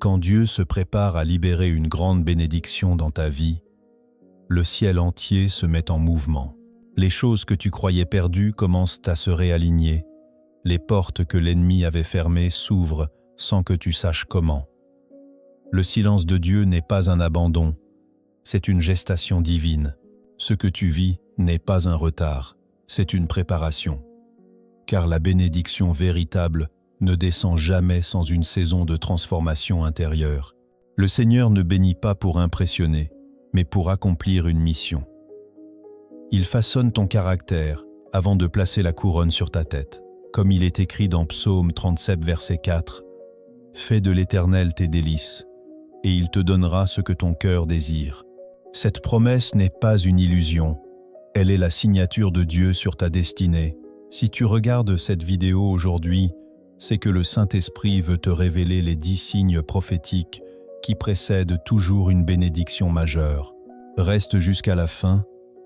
quand Dieu se prépare à libérer une grande bénédiction dans ta vie, le ciel entier se met en mouvement. Les choses que tu croyais perdues commencent à se réaligner. Les portes que l'ennemi avait fermées s'ouvrent sans que tu saches comment. Le silence de Dieu n'est pas un abandon, c'est une gestation divine. Ce que tu vis n'est pas un retard, c'est une préparation. Car la bénédiction véritable ne descend jamais sans une saison de transformation intérieure. Le Seigneur ne bénit pas pour impressionner, mais pour accomplir une mission. Il façonne ton caractère avant de placer la couronne sur ta tête. Comme il est écrit dans Psaume 37, verset 4, « Fais de l'Éternel tes délices, et il te donnera ce que ton cœur désire. » Cette promesse n'est pas une illusion, elle est la signature de Dieu sur ta destinée. Si tu regardes cette vidéo aujourd'hui, c'est que le Saint-Esprit veut te révéler les 10 signes prophétiques qui précèdent toujours une bénédiction majeure. Reste jusqu'à la fin,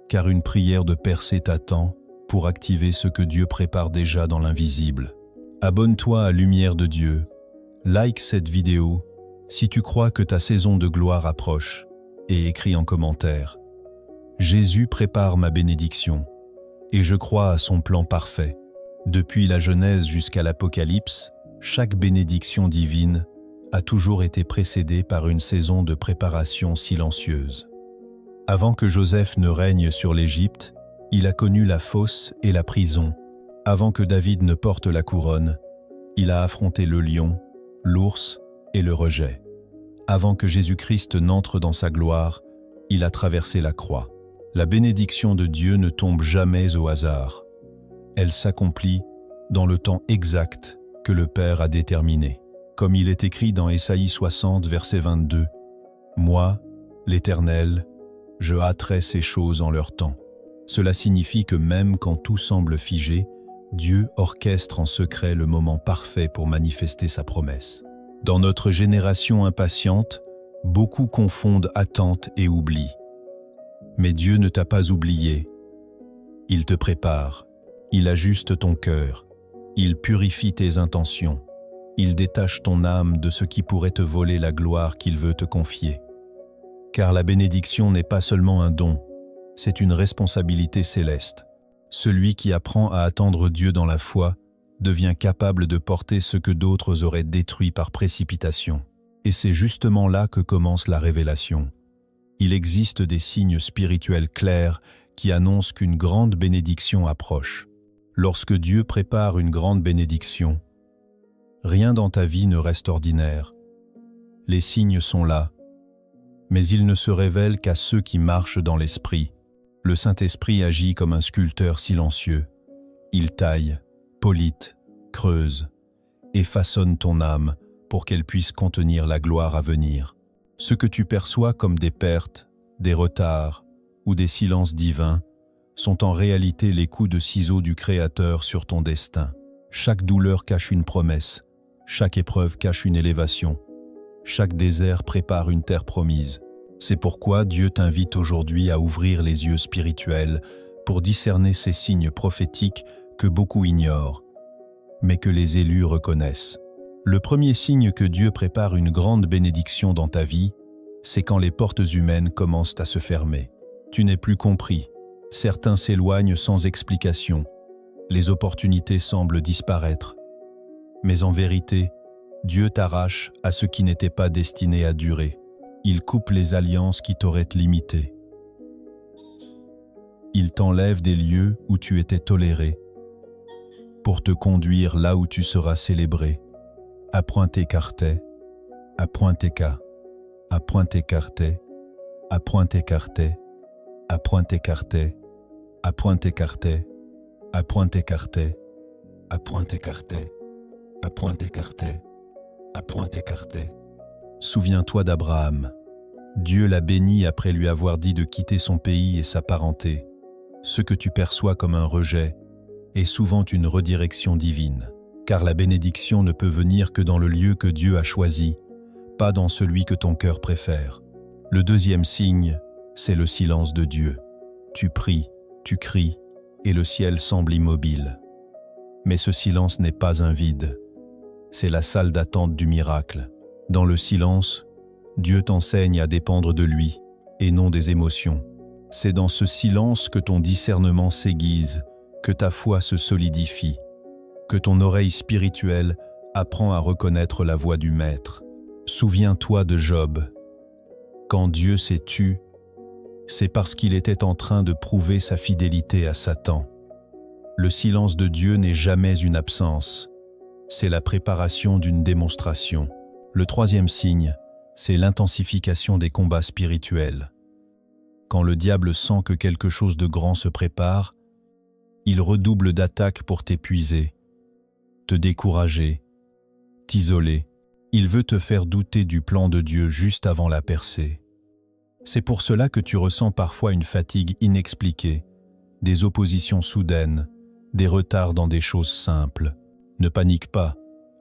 car une prière de percée t'attend pour activer ce que Dieu prépare déjà dans l'invisible. Abonne-toi à Lumière de Dieu, like cette vidéo si tu crois que ta saison de gloire approche, et écris en commentaire « Jésus prépare ma bénédiction, et je crois à son plan parfait. » Depuis la Genèse jusqu'à l'Apocalypse, chaque bénédiction divine a toujours été précédée par une saison de préparation silencieuse. Avant que Joseph ne règne sur l'Égypte, il a connu la fosse et la prison. Avant que David ne porte la couronne, il a affronté le lion, l'ours et le rejet. Avant que Jésus-Christ n'entre dans sa gloire, il a traversé la croix. La bénédiction de Dieu ne tombe jamais au hasard. Elle s'accomplit dans le temps exact que le Père a déterminé. Comme il est écrit dans Ésaïe 60, verset 22, « Moi, l'Éternel, je hâterai ces choses en leur temps. » Cela signifie que même quand tout semble figé, Dieu orchestre en secret le moment parfait pour manifester sa promesse. Dans notre génération impatiente, beaucoup confondent attente et oubli. Mais Dieu ne t'a pas oublié. Il te prépare, il ajuste ton cœur, il purifie tes intentions, il détache ton âme de ce qui pourrait te voler la gloire qu'il veut te confier. Car la bénédiction n'est pas seulement un don, c'est une responsabilité céleste. Celui qui apprend à attendre Dieu dans la foi devient capable de porter ce que d'autres auraient détruit par précipitation. Et c'est justement là que commence la révélation. Il existe des signes spirituels clairs qui annoncent qu'une grande bénédiction approche. Lorsque Dieu prépare une grande bénédiction, rien dans ta vie ne reste ordinaire. Les signes sont là, mais ils ne se révèlent qu'à ceux qui marchent dans l'Esprit. Le Saint-Esprit agit comme un sculpteur silencieux. Il taille, polite, creuse et façonne ton âme pour qu'elle puisse contenir la gloire à venir. Ce que tu perçois comme des pertes, des retards ou des silences divins sont en réalité les coups de ciseaux du Créateur sur ton destin. Chaque douleur cache une promesse, chaque épreuve cache une élévation, chaque désert prépare une terre promise. C'est pourquoi Dieu t'invite aujourd'hui à ouvrir les yeux spirituels pour discerner ces signes prophétiques que beaucoup ignorent, mais que les élus reconnaissent. Le premier signe que Dieu prépare une grande bénédiction dans ta vie, c'est quand les portes humaines commencent à se fermer. Tu n'es plus compris, certains s'éloignent sans explication, les opportunités semblent disparaître. Mais en vérité, Dieu t'arrache à ce qui n'était pas destiné à durer. Il coupe les alliances qui t'auraient limité. Il t'enlève des lieux où tu étais toléré, pour te conduire là où tu seras célébré. À point écarté, à point écart, à point écarté, à point écarté, à point écarté, à point écarté, à point écarté, à point écarté, à point écarté, à point écarté. Souviens-toi d'Abraham. Dieu l'a béni après lui avoir dit de quitter son pays et sa parenté. Ce que tu perçois comme un rejet est souvent une redirection divine, car la bénédiction ne peut venir que dans le lieu que Dieu a choisi, pas dans celui que ton cœur préfère. Le deuxième signe, c'est le silence de Dieu. Tu pries, tu cries, et le ciel semble immobile. Mais ce silence n'est pas un vide, c'est la salle d'attente du miracle. Dans le silence, Dieu t'enseigne à dépendre de lui et non des émotions. C'est dans ce silence que ton discernement s'aiguise, que ta foi se solidifie, que ton oreille spirituelle apprend à reconnaître la voix du Maître. Souviens-toi de Job. Quand Dieu s'est tu, c'est parce qu'il était en train de prouver sa fidélité à Satan. Le silence de Dieu n'est jamais une absence, c'est la préparation d'une démonstration. Le troisième signe, c'est l'intensification des combats spirituels. Quand le diable sent que quelque chose de grand se prépare, il redouble d'attaques pour t'épuiser, te décourager, t'isoler. Il veut te faire douter du plan de Dieu juste avant la percée. C'est pour cela que tu ressens parfois une fatigue inexpliquée, des oppositions soudaines, des retards dans des choses simples. Ne panique pas,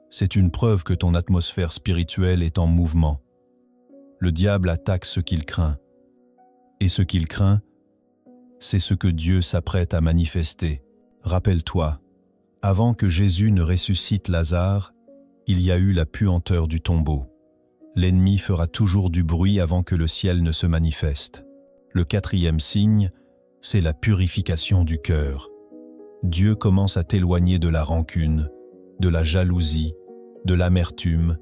c'est une preuve que ton atmosphère spirituelle est en mouvement. Le diable attaque ce qu'il craint. Et ce qu'il craint, c'est ce que Dieu s'apprête à manifester. Rappelle-toi, avant que Jésus ne ressuscite Lazare, il y a eu la puanteur du tombeau. L'ennemi fera toujours du bruit avant que le ciel ne se manifeste. Le quatrième signe, c'est la purification du cœur. Dieu commence à t'éloigner de la rancune, de la jalousie, de l'amertume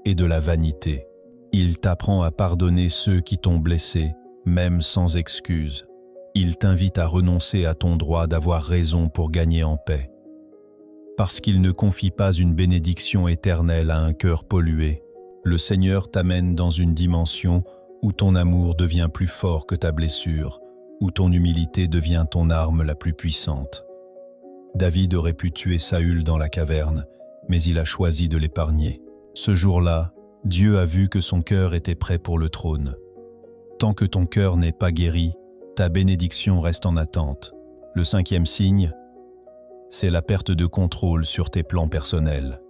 et de la vanité. Il t'apprend à pardonner ceux qui t'ont blessé, même sans excuse. Il t'invite à renoncer à ton droit d'avoir raison pour gagner en paix. Parce qu'il ne confie pas une bénédiction éternelle à un cœur pollué, le Seigneur t'amène dans une dimension où ton amour devient plus fort que ta blessure, où ton humilité devient ton arme la plus puissante. David aurait pu tuer Saül dans la caverne, mais il a choisi de l'épargner. Ce jour-là, Dieu a vu que son cœur était prêt pour le trône. Tant que ton cœur n'est pas guéri, ta bénédiction reste en attente. Le cinquième signe, c'est la perte de contrôle sur tes plans personnels.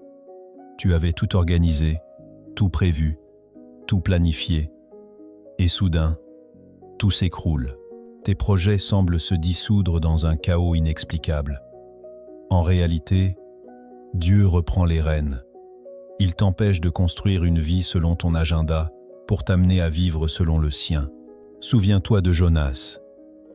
Tu avais tout organisé, tout prévu, tout planifié, et soudain, tout s'écroule. Tes projets semblent se dissoudre dans un chaos inexplicable. En réalité, Dieu reprend les rênes. Il t'empêche de construire une vie selon ton agenda pour t'amener à vivre selon le sien. Souviens-toi de Jonas.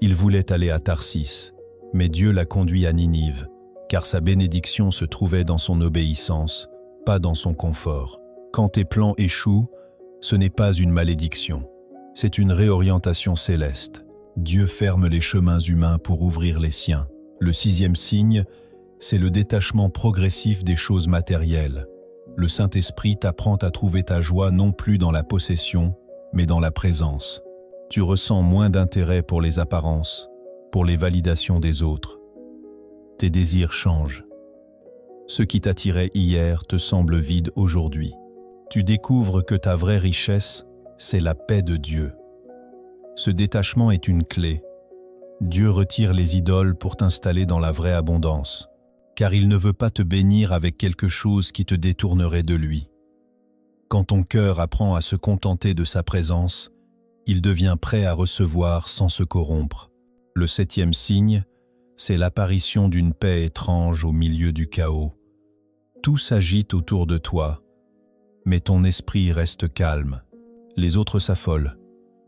Il voulait aller à Tarsis, mais Dieu l'a conduit à Ninive, car sa bénédiction se trouvait dans son obéissance, pas dans son confort. Quand tes plans échouent, ce n'est pas une malédiction, c'est une réorientation céleste. Dieu ferme les chemins humains pour ouvrir les siens. Le sixième signe, c'est le détachement progressif des choses matérielles. Le Saint-Esprit t'apprend à trouver ta joie non plus dans la possession, mais dans la présence. Tu ressens moins d'intérêt pour les apparences, pour les validations des autres. Tes désirs changent. Ce qui t'attirait hier te semble vide aujourd'hui. Tu découvres que ta vraie richesse, c'est la paix de Dieu. Ce détachement est une clé. Dieu retire les idoles pour t'installer dans la vraie abondance, car il ne veut pas te bénir avec quelque chose qui te détournerait de lui. Quand ton cœur apprend à se contenter de sa présence, il devient prêt à recevoir sans se corrompre. Le septième signe, c'est l'apparition d'une paix étrange au milieu du chaos. Tout s'agite autour de toi, mais ton esprit reste calme. Les autres s'affolent,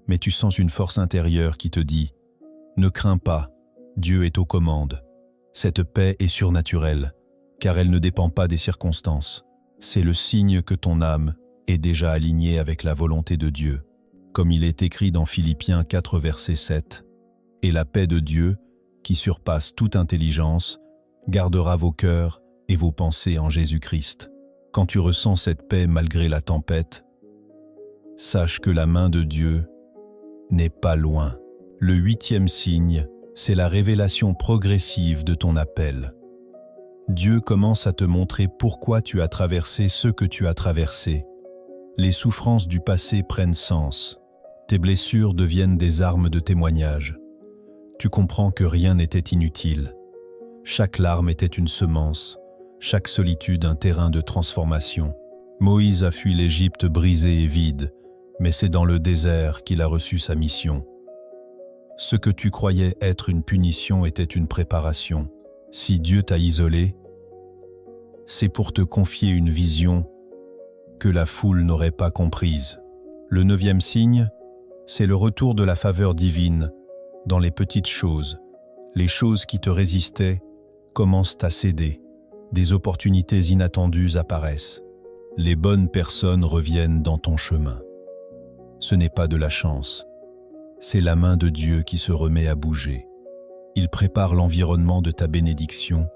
mais tu sens une force intérieure qui te dit « Ne crains pas, Dieu est aux commandes ». Cette paix est surnaturelle, car elle ne dépend pas des circonstances. C'est le signe que ton âme est déjà alignée avec la volonté de Dieu. Comme il est écrit dans Philippiens 4, verset 7, « Et la paix de Dieu, qui surpasse toute intelligence, gardera vos cœurs et vos pensées en Jésus-Christ. » Quand tu ressens cette paix malgré la tempête, sache que la main de Dieu n'est pas loin. Le huitième signe, c'est la révélation progressive de ton appel. Dieu commence à te montrer pourquoi tu as traversé ce que tu as traversé. Les souffrances du passé prennent sens. Tes blessures deviennent des armes de témoignage. Tu comprends que rien n'était inutile. Chaque larme était une semence, chaque solitude un terrain de transformation. Moïse a fui l'Égypte brisée et vide, mais c'est dans le désert qu'il a reçu sa mission. Ce que tu croyais être une punition était une préparation. Si Dieu t'a isolé, c'est pour te confier une vision que la foule n'aurait pas comprises. Le 9e signe, c'est le retour de la faveur divine dans les petites choses. Les choses qui te résistaient commencent à céder. Des opportunités inattendues apparaissent. Les bonnes personnes reviennent dans ton chemin. Ce n'est pas de la chance. C'est la main de Dieu qui se remet à bouger. Il prépare l'environnement de ta bénédiction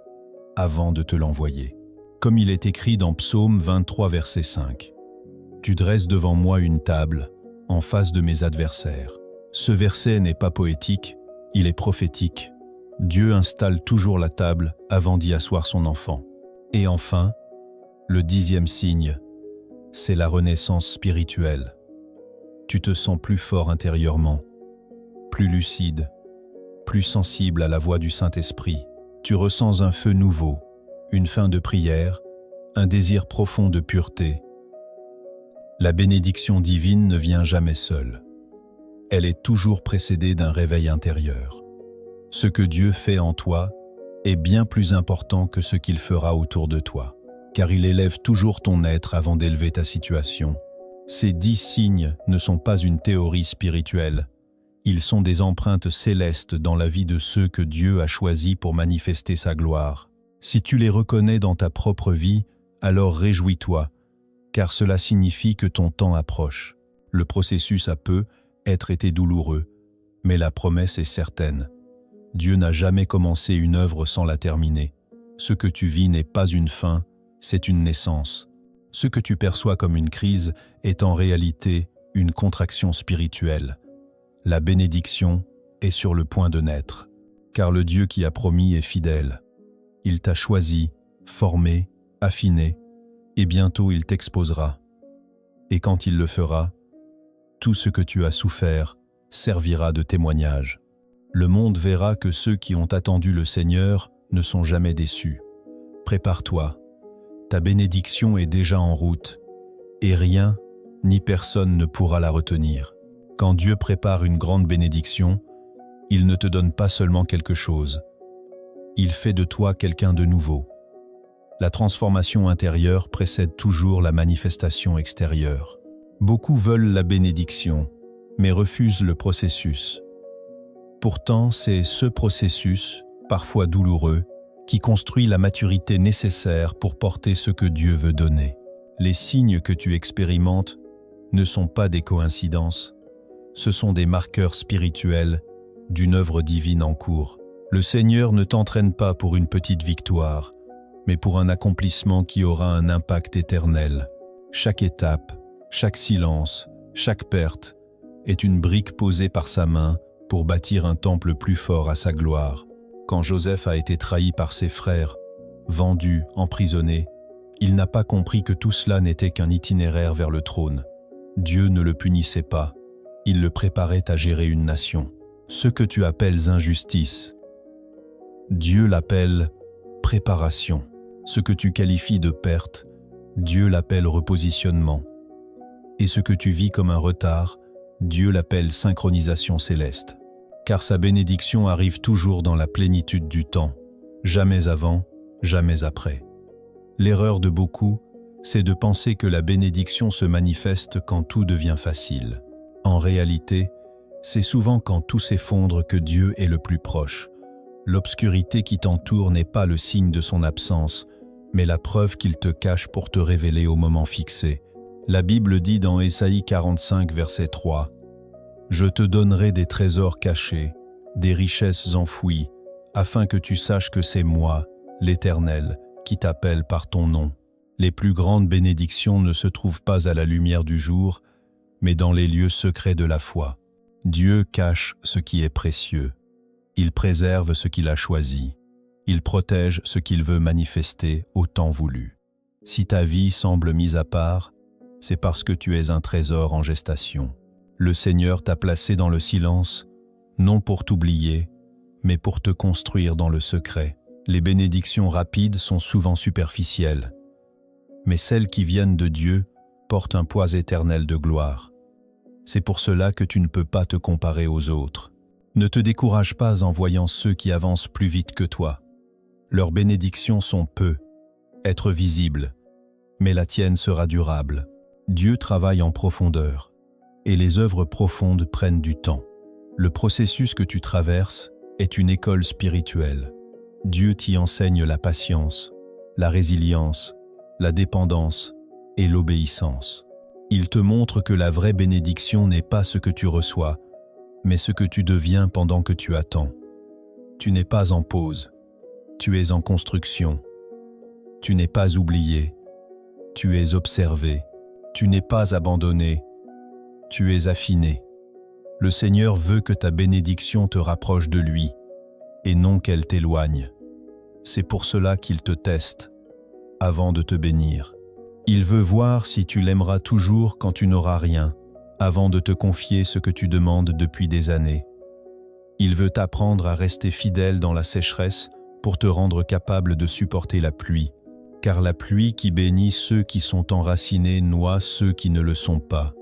avant de te l'envoyer. Comme il est écrit dans Psaume 23, verset 5. « Tu dresses devant moi une table en face de mes adversaires. » Ce verset n'est pas poétique, il est prophétique. Dieu installe toujours la table avant d'y asseoir son enfant. Et enfin, le 10e signe, c'est la renaissance spirituelle. Tu te sens plus fort intérieurement, plus lucide, plus sensible à la voix du Saint-Esprit. Tu ressens un feu nouveau, une faim de prière, un désir profond de pureté. La bénédiction divine ne vient jamais seule. Elle est toujours précédée d'un réveil intérieur. Ce que Dieu fait en toi est bien plus important que ce qu'il fera autour de toi, car il élève toujours ton être avant d'élever ta situation. Ces 10 signes ne sont pas une théorie spirituelle. Ils sont des empreintes célestes dans la vie de ceux que Dieu a choisis pour manifester sa gloire. Si tu les reconnais dans ta propre vie, alors réjouis-toi, car cela signifie que ton temps approche. Le processus a peu être été douloureux, mais la promesse est certaine. Dieu n'a jamais commencé une œuvre sans la terminer. Ce que tu vis n'est pas une fin, c'est une naissance. Ce que tu perçois comme une crise est en réalité une contraction spirituelle. La bénédiction est sur le point de naître, car le Dieu qui a promis est fidèle. Il t'a choisi, formé, affiné, et bientôt il t'exposera. Et quand il le fera, tout ce que tu as souffert servira de témoignage. Le monde verra que ceux qui ont attendu le Seigneur ne sont jamais déçus. Prépare-toi, ta bénédiction est déjà en route, et rien ni personne ne pourra la retenir. Quand Dieu prépare une grande bénédiction, il ne te donne pas seulement quelque chose, il fait de toi quelqu'un de nouveau. La transformation intérieure précède toujours la manifestation extérieure. Beaucoup veulent la bénédiction, mais refusent le processus. Pourtant, c'est ce processus, parfois douloureux, qui construit la maturité nécessaire pour porter ce que Dieu veut donner. Les signes que tu expérimentes ne sont pas des coïncidences, ce sont des marqueurs spirituels d'une œuvre divine en cours. Le Seigneur ne t'entraîne pas pour une petite victoire, mais pour un accomplissement qui aura un impact éternel. Chaque étape, chaque silence, chaque perte est une brique posée par sa main pour bâtir un temple plus fort à sa gloire. Quand Joseph a été trahi par ses frères, vendu, emprisonné, il n'a pas compris que tout cela n'était qu'un itinéraire vers le trône. Dieu ne le punissait pas, il le préparait à gérer une nation. Ce que tu appelles injustice, Dieu l'appelle préparation. Ce que tu qualifies de perte, Dieu l'appelle repositionnement. Et ce que tu vis comme un retard, Dieu l'appelle synchronisation céleste. Car sa bénédiction arrive toujours dans la plénitude du temps, jamais avant, jamais après. L'erreur de beaucoup, c'est de penser que la bénédiction se manifeste quand tout devient facile. En réalité, c'est souvent quand tout s'effondre que Dieu est le plus proche. L'obscurité qui t'entoure n'est pas le signe de son absence, mais la preuve qu'il te cache pour te révéler au moment fixé. La Bible dit dans Ésaïe 45, verset 3, « Je te donnerai des trésors cachés, des richesses enfouies, afin que tu saches que c'est moi, l'Éternel, qui t'appelle par ton nom. » Les plus grandes bénédictions ne se trouvent pas à la lumière du jour, mais dans les lieux secrets de la foi. Dieu cache ce qui est précieux. Il préserve ce qu'il a choisi. Il protège ce qu'il veut manifester au temps voulu. Si ta vie semble mise à part, c'est parce que tu es un trésor en gestation. Le Seigneur t'a placé dans le silence, non pour t'oublier, mais pour te construire dans le secret. Les bénédictions rapides sont souvent superficielles, mais celles qui viennent de Dieu portent un poids éternel de gloire. C'est pour cela que tu ne peux pas te comparer aux autres. Ne te décourage pas en voyant ceux qui avancent plus vite que toi. Leurs bénédictions sont peu, être visibles, mais la tienne sera durable. Dieu travaille en profondeur, et les œuvres profondes prennent du temps. Le processus que tu traverses est une école spirituelle. Dieu t'y enseigne la patience, la résilience, la dépendance et l'obéissance. Il te montre que la vraie bénédiction n'est pas ce que tu reçois, mais ce que tu deviens pendant que tu attends. Tu n'es pas en pause, tu es en construction. Tu n'es pas oublié, tu es observé. Tu n'es pas abandonné, tu es affiné. Le Seigneur veut que ta bénédiction te rapproche de lui, et non qu'elle t'éloigne. C'est pour cela qu'il te teste, avant de te bénir. Il veut voir si tu l'aimeras toujours quand tu n'auras rien, avant de te confier ce que tu demandes depuis des années. Il veut t'apprendre à rester fidèle dans la sécheresse pour te rendre capable de supporter la pluie, car la pluie qui bénit ceux qui sont enracinés noie ceux qui ne le sont pas.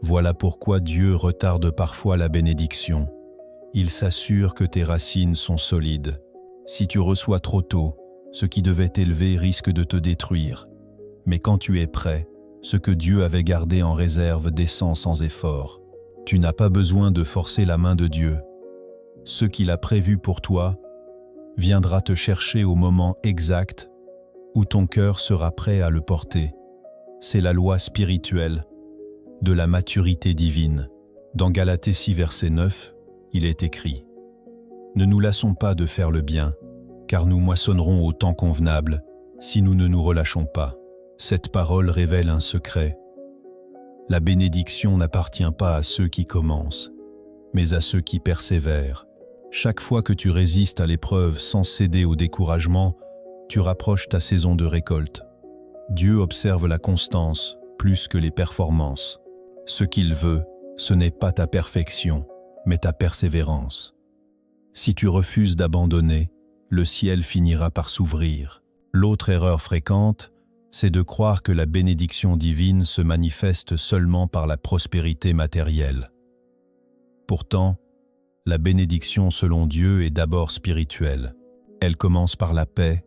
Voilà pourquoi Dieu retarde parfois la bénédiction. Il s'assure que tes racines sont solides. Si tu reçois trop tôt, ce qui devait t'élever risque de te détruire. Mais quand tu es prêt, ce que Dieu avait gardé en réserve descend sans effort. Tu n'as pas besoin de forcer la main de Dieu. Ce qu'il a prévu pour toi viendra te chercher au moment exact où ton cœur sera prêt à le porter. C'est la loi spirituelle de la maturité divine. Dans Galatée 6 verset 9, il est écrit « Ne nous lassons pas de faire le bien, car nous moissonnerons au temps convenable si nous ne nous relâchons pas. » Cette parole révèle un secret. La bénédiction n'appartient pas à ceux qui commencent, mais à ceux qui persévèrent. Chaque fois que tu résistes à l'épreuve sans céder au découragement, tu rapproches ta saison de récolte. Dieu observe la constance plus que les performances. Ce qu'il veut, ce n'est pas ta perfection, mais ta persévérance. Si tu refuses d'abandonner, le ciel finira par s'ouvrir. L'autre erreur fréquente, c'est de croire que la bénédiction divine se manifeste seulement par la prospérité matérielle. Pourtant, la bénédiction selon Dieu est d'abord spirituelle. Elle commence par la paix,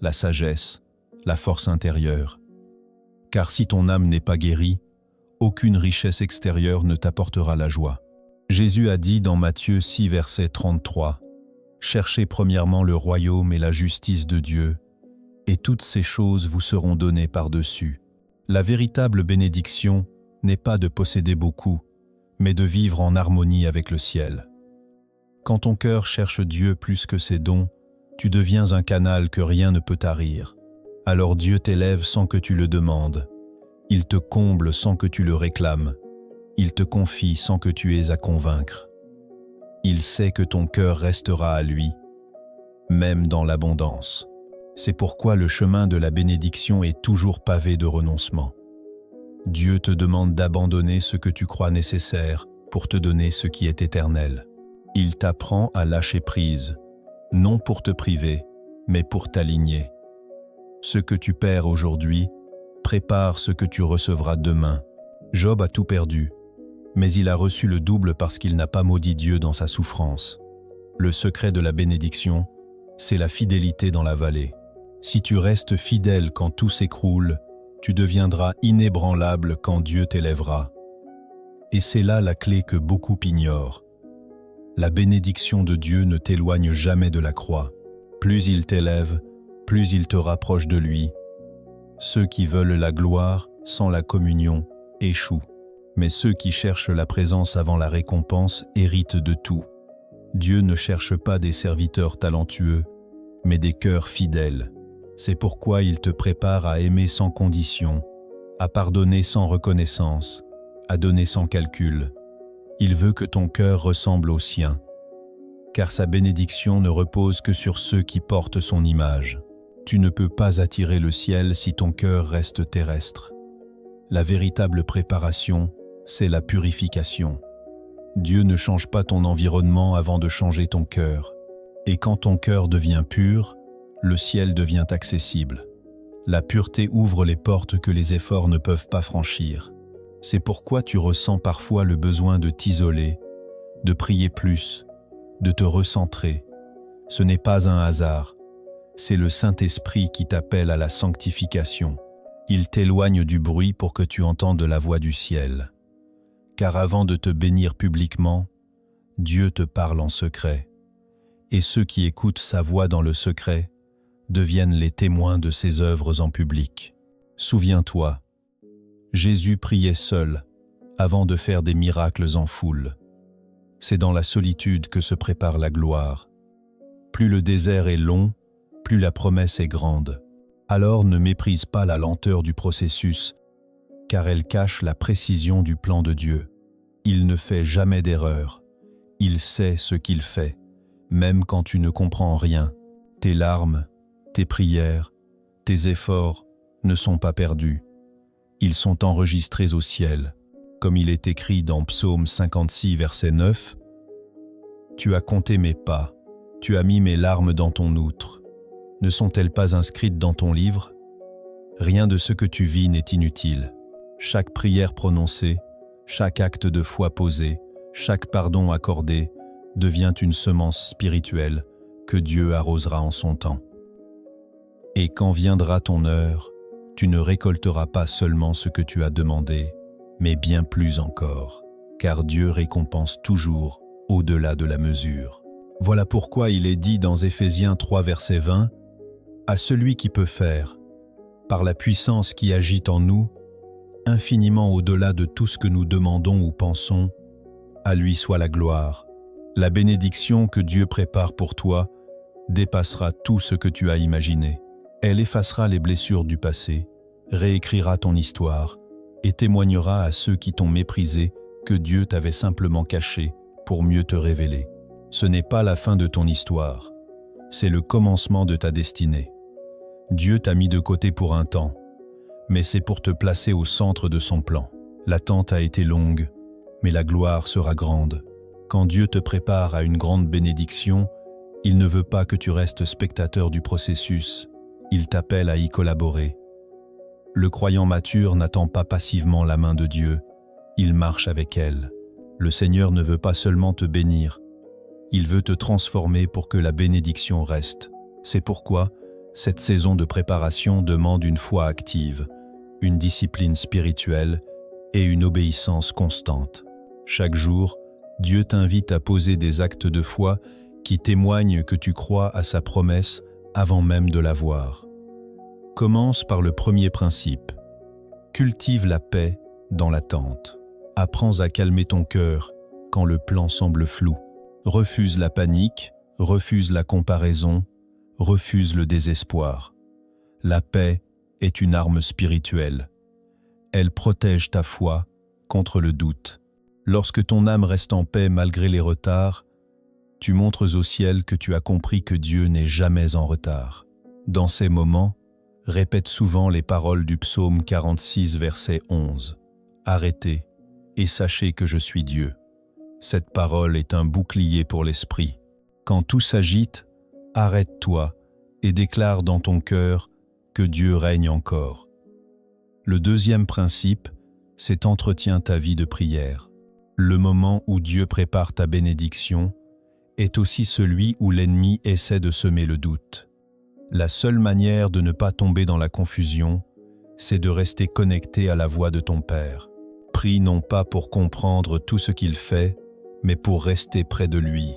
la sagesse, la force intérieure. Car si ton âme n'est pas guérie, aucune richesse extérieure ne t'apportera la joie. Jésus a dit dans Matthieu 6 verset 33, « Cherchez premièrement le royaume et la justice de Dieu, et toutes ces choses vous seront données par-dessus. » La véritable bénédiction n'est pas de posséder beaucoup, mais de vivre en harmonie avec le ciel. Quand ton cœur cherche Dieu plus que ses dons, tu deviens un canal que rien ne peut tarir. Alors Dieu t'élève sans que tu le demandes. Il te comble sans que tu le réclames. Il te confie sans que tu aies à convaincre. Il sait que ton cœur restera à lui, même dans l'abondance. C'est pourquoi le chemin de la bénédiction est toujours pavé de renoncements. Dieu te demande d'abandonner ce que tu crois nécessaire pour te donner ce qui est éternel. Il t'apprend à lâcher prise, non pour te priver, mais pour t'aligner. Ce que tu perds aujourd'hui, prépare ce que tu recevras demain. Job a tout perdu, mais il a reçu le double parce qu'il n'a pas maudit Dieu dans sa souffrance. Le secret de la bénédiction, c'est la fidélité dans la vallée. Si tu restes fidèle quand tout s'écroule, tu deviendras inébranlable quand Dieu t'élèvera. Et c'est là la clé que beaucoup ignorent. La bénédiction de Dieu ne t'éloigne jamais de la croix. Plus il t'élève, plus il te rapproche de lui. Ceux qui veulent la gloire sans la communion échouent. Mais ceux qui cherchent la présence avant la récompense héritent de tout. Dieu ne cherche pas des serviteurs talentueux, mais des cœurs fidèles. C'est pourquoi il te prépare à aimer sans condition, à pardonner sans reconnaissance, à donner sans calcul. Il veut que ton cœur ressemble au sien, car sa bénédiction ne repose que sur ceux qui portent son image. Tu ne peux pas attirer le ciel si ton cœur reste terrestre. La véritable préparation, c'est la purification. Dieu ne change pas ton environnement avant de changer ton cœur. Et quand ton cœur devient pur, le ciel devient accessible. La pureté ouvre les portes que les efforts ne peuvent pas franchir. C'est pourquoi tu ressens parfois le besoin de t'isoler, de prier plus, de te recentrer. Ce n'est pas un hasard, c'est le Saint-Esprit qui t'appelle à la sanctification. Il t'éloigne du bruit pour que tu entendes la voix du ciel. Car avant de te bénir publiquement, Dieu te parle en secret. Et ceux qui écoutent sa voix dans le secret deviennent les témoins de ses œuvres en public. Souviens-toi, Jésus priait seul avant de faire des miracles en foule. C'est dans la solitude que se prépare la gloire. Plus le désert est long, plus la promesse est grande. Alors ne méprise pas la lenteur du processus, car elle cache la précision du plan de Dieu. Il ne fait jamais d'erreur. Il sait ce qu'il fait, même quand tu ne comprends rien. Tes larmes, tes prières, tes efforts ne sont pas perdus. Ils sont enregistrés au ciel, comme il est écrit dans Psaume 56, verset 9. « Tu as compté mes pas, tu as mis mes larmes dans ton outre. Ne sont-elles pas inscrites dans ton livre? Rien de ce que tu vis n'est inutile. Chaque prière prononcée, chaque acte de foi posé, chaque pardon accordé devient une semence spirituelle que Dieu arrosera en son temps. Et quand viendra ton heure, tu ne récolteras pas seulement ce que tu as demandé, mais bien plus encore, car Dieu récompense toujours au-delà de la mesure. Voilà pourquoi il est dit dans Éphésiens 3, verset 20, « À celui qui peut faire, par la puissance qui agit en nous, infiniment au-delà de tout ce que nous demandons ou pensons, à lui soit la gloire. La bénédiction que Dieu prépare pour toi dépassera tout ce que tu as imaginé. Elle effacera les blessures du passé, réécrira ton histoire et témoignera à ceux qui t'ont méprisé que Dieu t'avait simplement caché pour mieux te révéler. Ce n'est pas la fin de ton histoire, c'est le commencement de ta destinée. Dieu t'a mis de côté pour un temps, mais c'est pour te placer au centre de son plan. L'attente a été longue, mais la gloire sera grande. Quand Dieu te prépare à une grande bénédiction, il ne veut pas que tu restes spectateur du processus, il t'appelle à y collaborer. Le croyant mature n'attend pas passivement la main de Dieu, il marche avec elle. Le Seigneur ne veut pas seulement te bénir, il veut te transformer pour que la bénédiction reste. C'est pourquoi cette saison de préparation demande une foi active, une discipline spirituelle et une obéissance constante. Chaque jour, Dieu t'invite à poser des actes de foi qui témoignent que tu crois à sa promesse avant même de la voir. Commence par le premier principe. Cultive la paix dans l'attente. Apprends à calmer ton cœur quand le plan semble flou. Refuse la panique, refuse la comparaison, refuse le désespoir. La paix est une arme spirituelle. Elle protège ta foi contre le doute. Lorsque ton âme reste en paix malgré les retards, tu montres au ciel que tu as compris que Dieu n'est jamais en retard. Dans ces moments, répète souvent les paroles du psaume 46, verset 11. « Arrêtez et sachez que je suis Dieu. » Cette parole est un bouclier pour l'esprit. Quand tout s'agite, arrête-toi et déclare dans ton cœur que Dieu règne encore. Le deuxième principe, c'est entretiens ta vie de prière. Le moment où Dieu prépare ta bénédiction est aussi celui où l'ennemi essaie de semer le doute. La seule manière de ne pas tomber dans la confusion, c'est de rester connecté à la voix de ton Père. Prie non pas pour comprendre tout ce qu'il fait, mais pour rester près de lui.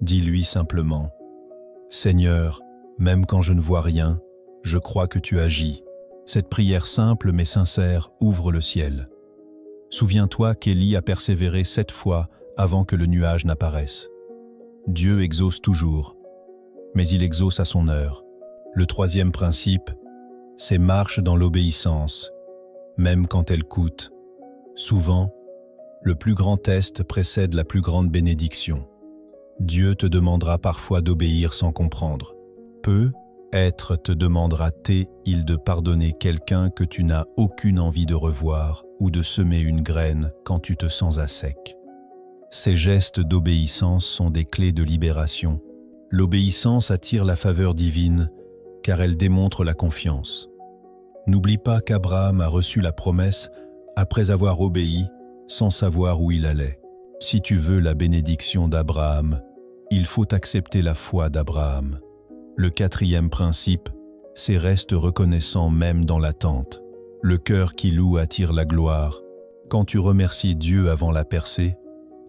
Dis-lui simplement, « Seigneur, même quand je ne vois rien, je crois que tu agis. » Cette prière simple mais sincère ouvre le ciel. Souviens-toi qu'Élie a persévéré 7 fois avant que le nuage n'apparaisse. Dieu exauce toujours, mais il exauce à son heure. Le troisième principe, c'est marche dans l'obéissance, même quand elle coûte. Souvent, le plus grand test précède la plus grande bénédiction. Dieu te demandera parfois d'obéir sans comprendre. Peut-être te demandera-t-il de pardonner quelqu'un que tu n'as aucune envie de revoir ou de semer une graine quand tu te sens à sec. Ces gestes d'obéissance sont des clés de libération. L'obéissance attire la faveur divine car elle démontre la confiance. N'oublie pas qu'Abraham a reçu la promesse après avoir obéi sans savoir où il allait. Si tu veux la bénédiction d'Abraham, il faut accepter la foi d'Abraham. Le quatrième principe, c'est reste reconnaissant même dans l'attente. Le cœur qui loue attire la gloire. Quand tu remercies Dieu avant la percée,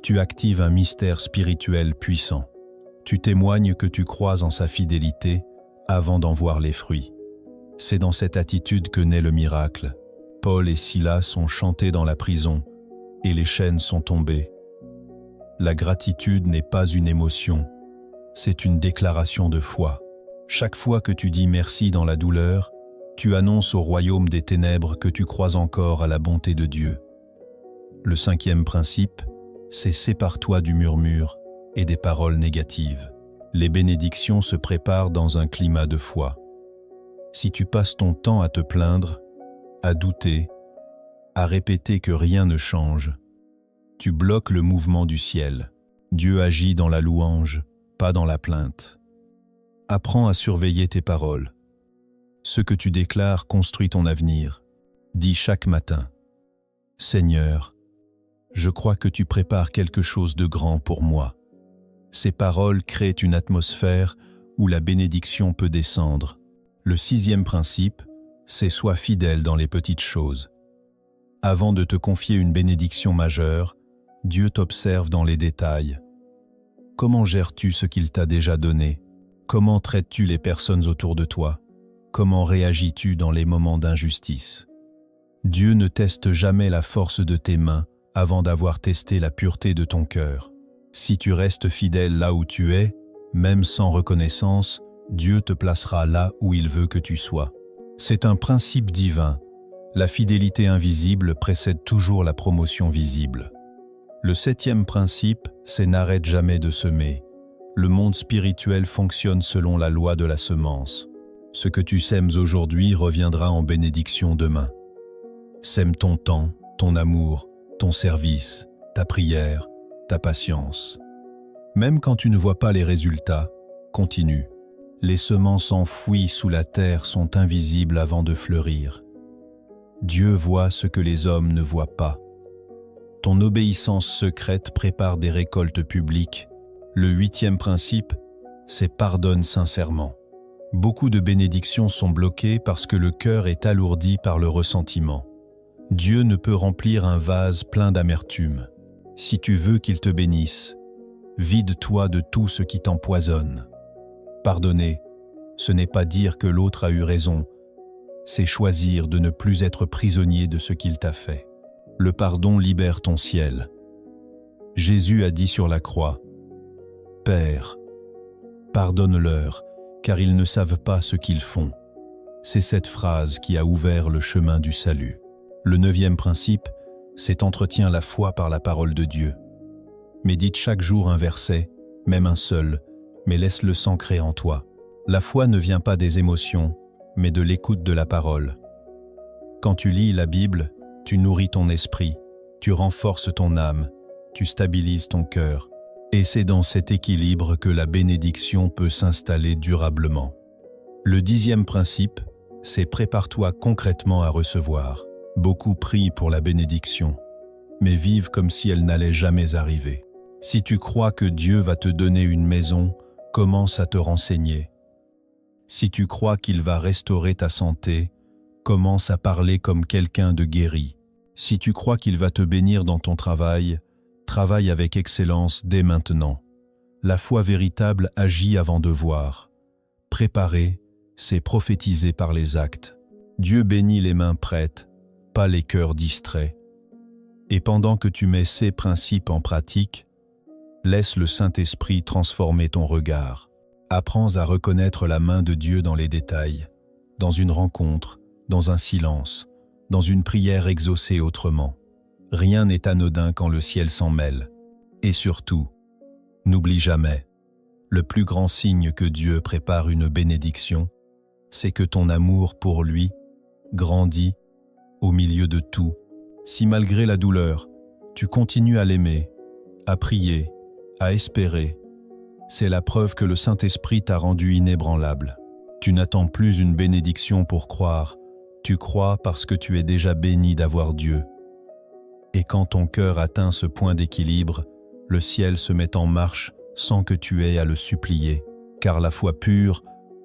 tu actives un mystère spirituel puissant. Tu témoignes que tu crois en sa fidélité avant d'en voir les fruits. C'est dans cette attitude que naît le miracle. Paul et Silas ont chanté dans la prison et les chaînes sont tombées. La gratitude n'est pas une émotion, c'est une déclaration de foi. Chaque fois que tu dis merci dans la douleur, tu annonces au royaume des ténèbres que tu crois encore à la bonté de Dieu. Le 5e principe, c'est sépare-toi du murmure et des paroles négatives. Les bénédictions se préparent dans un climat de foi. Si tu passes ton temps à te plaindre, à douter, à répéter que rien ne change, tu bloques le mouvement du ciel. Dieu agit dans la louange, pas dans la plainte. Apprends à surveiller tes paroles. Ce que tu déclares construit ton avenir. Dis chaque matin, « Seigneur, je crois que tu prépares quelque chose de grand pour moi. » Ces paroles créent une atmosphère où la bénédiction peut descendre. Le 6e principe, c'est sois fidèle dans les petites choses. Avant de te confier une bénédiction majeure, Dieu t'observe dans les détails. Comment gères-tu ce qu'il t'a déjà donné? Comment traites-tu les personnes autour de toi? Comment réagis-tu dans les moments d'injustice? Dieu ne teste jamais la force de tes mains avant d'avoir testé la pureté de ton cœur. Si tu restes fidèle là où tu es, même sans reconnaissance, Dieu te placera là où il veut que tu sois. C'est un principe divin. La fidélité invisible précède toujours la promotion visible. Le 7e principe, c'est n'arrête jamais de semer. Le monde spirituel fonctionne selon la loi de la semence. Ce que tu sèmes aujourd'hui reviendra en bénédiction demain. Sème ton temps, ton amour, ton service, ta prière, ta patience. Même quand tu ne vois pas les résultats, continue. Les semences enfouies sous la terre sont invisibles avant de fleurir. Dieu voit ce que les hommes ne voient pas. Ton obéissance secrète prépare des récoltes publiques. Le 8e principe, c'est pardonne sincèrement. Beaucoup de bénédictions sont bloquées parce que le cœur est alourdi par le ressentiment. Dieu ne peut remplir un vase plein d'amertume. Si tu veux qu'il te bénisse, vide-toi de tout ce qui t'empoisonne. Pardonner, ce n'est pas dire que l'autre a eu raison, c'est choisir de ne plus être prisonnier de ce qu'il t'a fait. Le pardon libère ton ciel. Jésus a dit sur la croix, « Père, pardonne-leur, car ils ne savent pas ce qu'ils font. » C'est cette phrase qui a ouvert le chemin du salut. Le 9e principe, c'est entretiens la foi par la parole de Dieu. Médite chaque jour un verset, même un seul, mais laisse-le s'ancrer en toi. La foi ne vient pas des émotions, mais de l'écoute de la parole. Quand tu lis la Bible, tu nourris ton esprit, tu renforces ton âme, tu stabilises ton cœur. Et c'est dans cet équilibre que la bénédiction peut s'installer durablement. Le 10e principe, c'est prépare-toi concrètement à recevoir. Beaucoup prient pour la bénédiction, mais vivent comme si elle n'allait jamais arriver. Si tu crois que Dieu va te donner une maison, commence à te renseigner. Si tu crois qu'il va restaurer ta santé, commence à parler comme quelqu'un de guéri. Si tu crois qu'il va te bénir dans ton travail, travaille avec excellence dès maintenant. La foi véritable agit avant de voir. Préparer, c'est prophétiser par les actes. Dieu bénit les mains prêtes, pas les cœurs distraits. Et pendant que tu mets ces principes en pratique, laisse le Saint-Esprit transformer ton regard. Apprends à reconnaître la main de Dieu dans les détails, dans une rencontre, dans un silence, dans une prière exaucée autrement. Rien n'est anodin quand le ciel s'en mêle. Et surtout, n'oublie jamais, le plus grand signe que Dieu prépare une bénédiction, c'est que ton amour pour lui grandit au milieu de tout. Si malgré la douleur, tu continues à l'aimer, à prier, à espérer, c'est la preuve que le Saint-Esprit t'a rendu inébranlable. Tu n'attends plus une bénédiction pour croire, tu crois parce que tu es déjà béni d'avoir Dieu. Et quand ton cœur atteint ce point d'équilibre, le ciel se met en marche sans que tu aies à le supplier, car la foi pure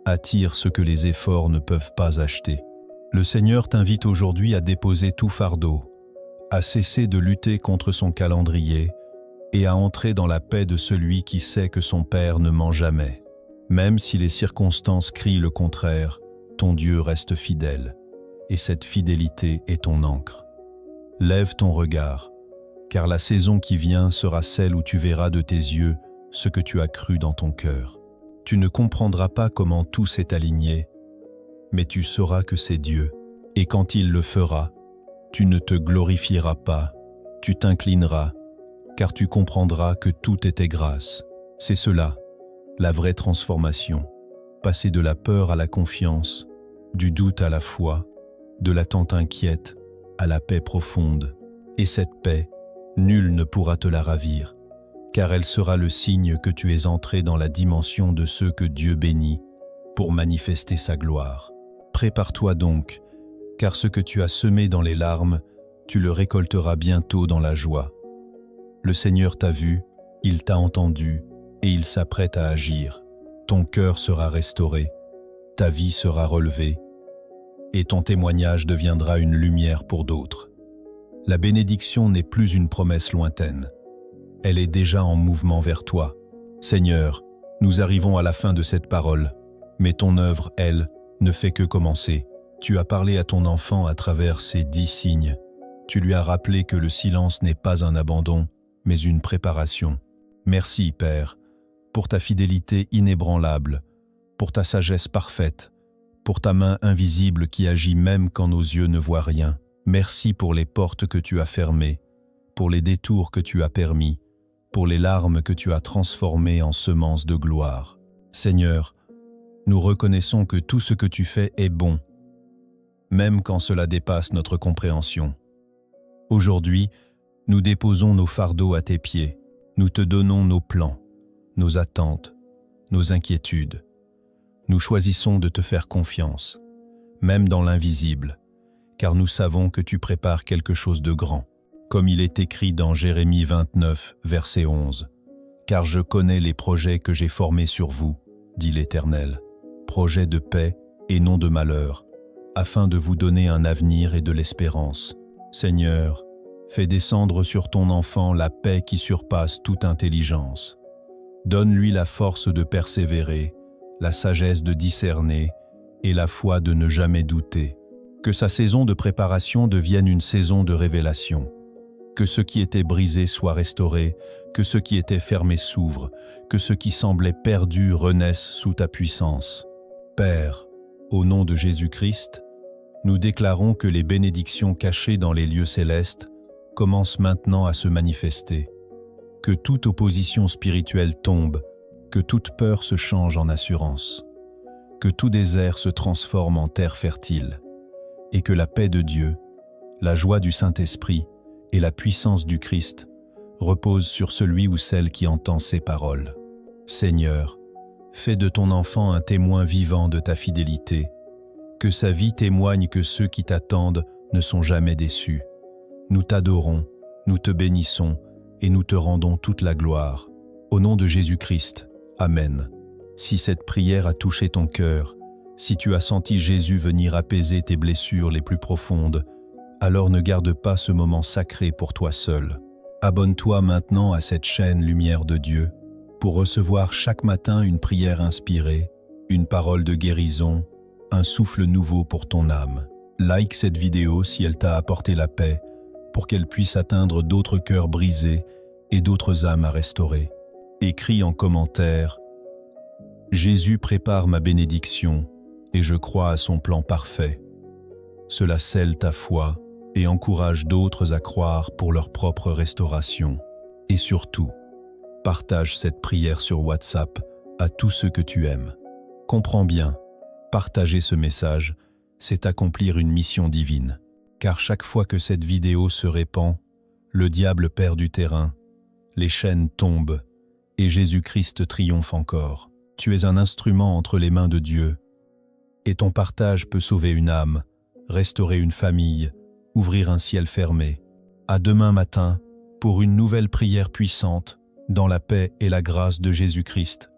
attire ce que les efforts ne peuvent pas acheter. Le Seigneur t'invite aujourd'hui à déposer tout fardeau, à cesser de lutter contre son calendrier et à entrer dans la paix de celui qui sait que son Père ne ment jamais. Même si les circonstances crient le contraire, ton Dieu reste fidèle, et cette fidélité est ton ancre. Lève ton regard, car la saison qui vient sera celle où tu verras de tes yeux ce que tu as cru dans ton cœur. Tu ne comprendras pas comment tout s'est aligné, mais tu sauras que c'est Dieu, et quand il le fera, tu ne te glorifieras pas, tu t'inclineras, car tu comprendras que tout était grâce. C'est cela, la vraie transformation. Passer de la peur à la confiance, du doute à la foi, de l'attente inquiète à la paix profonde. Et cette paix, nul ne pourra te la ravir, car elle sera le signe que tu es entré dans la dimension de ceux que Dieu bénit pour manifester sa gloire. Prépare-toi donc, car ce que tu as semé dans les larmes, tu le récolteras bientôt dans la joie. Le Seigneur t'a vu, il t'a entendu, et il s'apprête à agir. Ton cœur sera restauré, ta vie sera relevée, et ton témoignage deviendra une lumière pour d'autres. La bénédiction n'est plus une promesse lointaine. Elle est déjà en mouvement vers toi. Seigneur, nous arrivons à la fin de cette parole, mais ton œuvre, elle, ne fait que commencer. Tu as parlé à ton enfant à travers ces 10 signes. Tu lui as rappelé que le silence n'est pas un abandon, mais une préparation. Merci, Père, pour ta fidélité inébranlable, pour ta sagesse parfaite, pour ta main invisible qui agit même quand nos yeux ne voient rien. Merci pour les portes que tu as fermées, pour les détours que tu as permis, pour les larmes que tu as transformées en semences de gloire. Seigneur, nous reconnaissons que tout ce que tu fais est bon, même quand cela dépasse notre compréhension. Aujourd'hui, nous déposons nos fardeaux à tes pieds, nous te donnons nos plans, nos attentes, nos inquiétudes. Nous choisissons de te faire confiance, même dans l'invisible, car nous savons que tu prépares quelque chose de grand, comme il est écrit dans Jérémie 29, verset 11. « Car je connais les projets que j'ai formés sur vous, dit l'Éternel, projets de paix et non de malheur, afin de vous donner un avenir et de l'espérance. Seigneur, fais descendre sur ton enfant la paix qui surpasse toute intelligence. Donne-lui la force de persévérer, la sagesse de discerner et la foi de ne jamais douter. Que sa saison de préparation devienne une saison de révélation. Que ce qui était brisé soit restauré, que ce qui était fermé s'ouvre, que ce qui semblait perdu renaisse sous ta puissance. Père, au nom de Jésus-Christ, nous déclarons que les bénédictions cachées dans les lieux célestes commencent maintenant à se manifester. Que toute opposition spirituelle tombe, que toute peur se change en assurance, que tout désert se transforme en terre fertile, et que la paix de Dieu, la joie du Saint-Esprit et la puissance du Christ reposent sur celui ou celle qui entend ces paroles. Seigneur, fais de ton enfant un témoin vivant de ta fidélité, que sa vie témoigne que ceux qui t'attendent ne sont jamais déçus. Nous t'adorons, nous te bénissons et nous te rendons toute la gloire. Au nom de Jésus-Christ, Amen. Si cette prière a touché ton cœur, si tu as senti Jésus venir apaiser tes blessures les plus profondes, alors ne garde pas ce moment sacré pour toi seul. Abonne-toi maintenant à cette chaîne Lumière de Dieu pour recevoir chaque matin une prière inspirée, une parole de guérison, un souffle nouveau pour ton âme. Like cette vidéo si elle t'a apporté la paix, pour qu'elle puisse atteindre d'autres cœurs brisés et d'autres âmes à restaurer. Écris en commentaire « Jésus prépare ma bénédiction et je crois à son plan parfait ». Cela scelle ta foi et encourage d'autres à croire pour leur propre restauration. Et surtout, partage cette prière sur WhatsApp à tous ceux que tu aimes. Comprends bien, partager ce message, c'est accomplir une mission divine. Car chaque fois que cette vidéo se répand, le diable perd du terrain, les chaînes tombent et Jésus-Christ triomphe encore. Tu es un instrument entre les mains de Dieu et ton partage peut sauver une âme, restaurer une famille, ouvrir un ciel fermé. À demain matin pour une nouvelle prière puissante dans la paix et la grâce de Jésus-Christ.